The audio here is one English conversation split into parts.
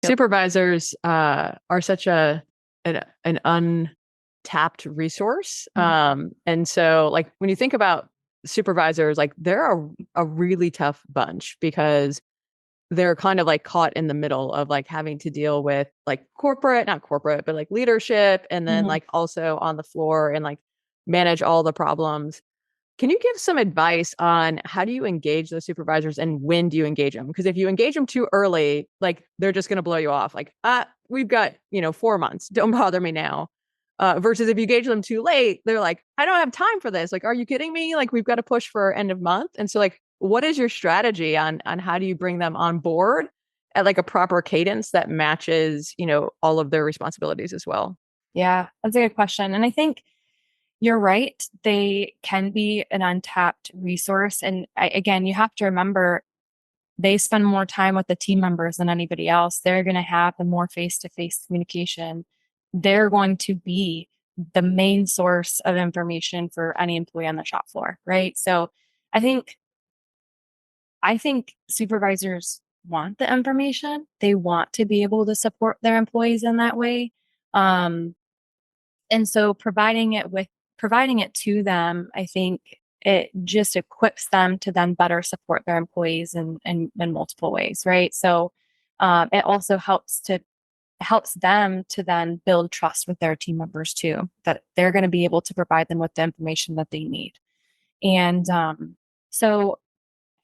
Yep. Supervisors are such an untapped resource. And so like when you think about supervisors, like they're a really tough bunch because they're kind of like caught in the middle of like having to deal with like not corporate, but like leadership, and then like also on the floor and like manage all the problems. Can you give some advice on how do you engage those supervisors and when do you engage them? Because if you engage them too early, like they're just going to blow you off. Like, we've got, 4 months. Don't bother me now. Versus if you engage them too late, they're like, I don't have time for this. Like, are you kidding me? Like, we've got to push for end of month. And so like, what is your strategy on how do you bring them on board at like a proper cadence that matches, all of their responsibilities as well? Yeah, that's a good question. And I think you're right. They can be an untapped resource. And again, you have to remember they spend more time with the team members than anybody else. They're going to have the more face-to-face communication. They're going to be the main source of information for any employee on the shop floor, right? So I think supervisors want the information. They want to be able to support their employees in that way. Um, and so providing it to them, I think it just equips them to then better support their employees in multiple ways, right? So it also helps them to then build trust with their team members too, that they're going to be able to provide them with the information that they need. And so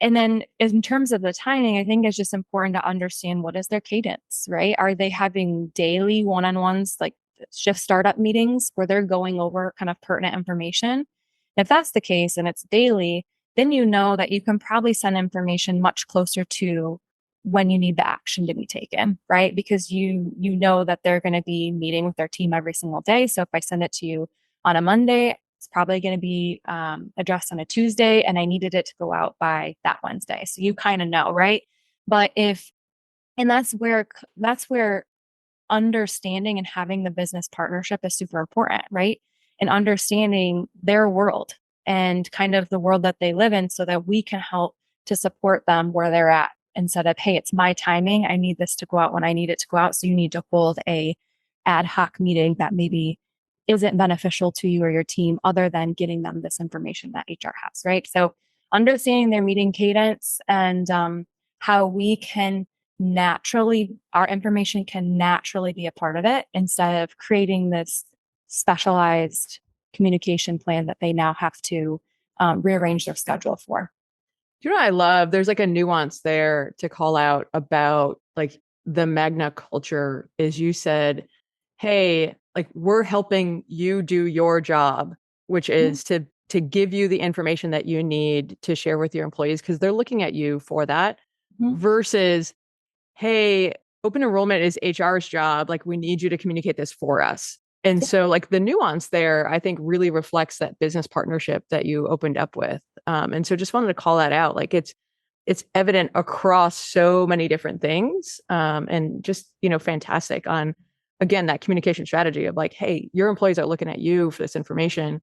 and then in terms of the timing, I think it's just important to understand what is their cadence, right? Are they having daily one-on-ones, like shift startup meetings where they're going over kind of pertinent information? If that's the case and it's daily, then you know that you can probably send information much closer to when you need the action to be taken, right? Because you know that they're going to be meeting with their team every single day. So if I send it to you on a Monday, it's probably going to be addressed on a Tuesday, and I needed it to go out by that Wednesday. So you kind of know, right? But and that's where understanding and having the business partnership is super important, right? And understanding their world and kind of the world that they live in so that we can help to support them where they're at instead of, hey, it's my timing. I need this to go out when I need it to go out. So you need to hold a ad hoc meeting that maybe isn't beneficial to you or your team other than getting them this information that HR has, right? So understanding their meeting cadence and how our information can naturally be a part of it instead of creating this specialized communication plan that they now have to rearrange their schedule for. You know what I love? There's like a nuance there to call out about like the Magna culture is you said, hey, like we're helping you do your job, which is to give you the information that you need to share with your employees because they're looking at you for that Mm-hmm. versus, hey, open enrollment is HR's job. Like we need you to communicate this for us. And so like the nuance there, I think really reflects that business partnership that you opened up with. And so just wanted to call that out. Like it's evident across so many different things. And just, fantastic on, again, that communication strategy of like, hey, your employees are looking at you for this information.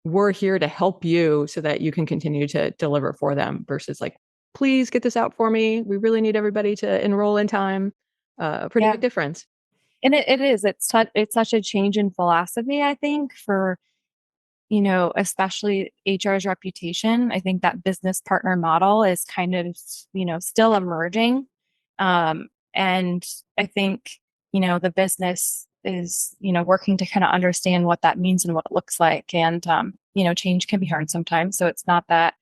We're here to help you so that you can continue to deliver for them versus like, please get this out for me. We really need everybody to enroll in time. A pretty Yeah. big difference. And it is, it's such a change in philosophy, I think, for, especially HR's reputation. I think that business partner model is kind of, still emerging. And I think, the business is, working to kind of understand what that means and what it looks like. And, change can be hard sometimes. So it's not that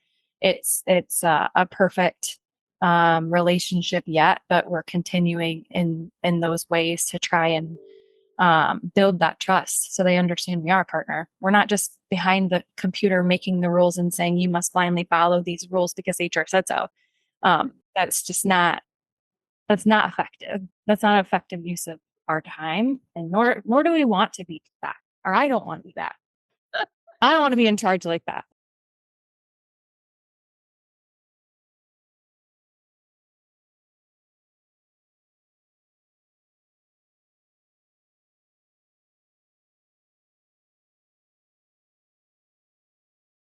it's a perfect relationship yet, but we're continuing in those ways to try and build that trust so they understand we are a partner. We're not just behind the computer making the rules and saying you must blindly follow these rules because HR said so. That's just that's not effective. That's not effective use of our time, and nor do we want to be that, or I don't want to be that. I don't want to be in charge like that.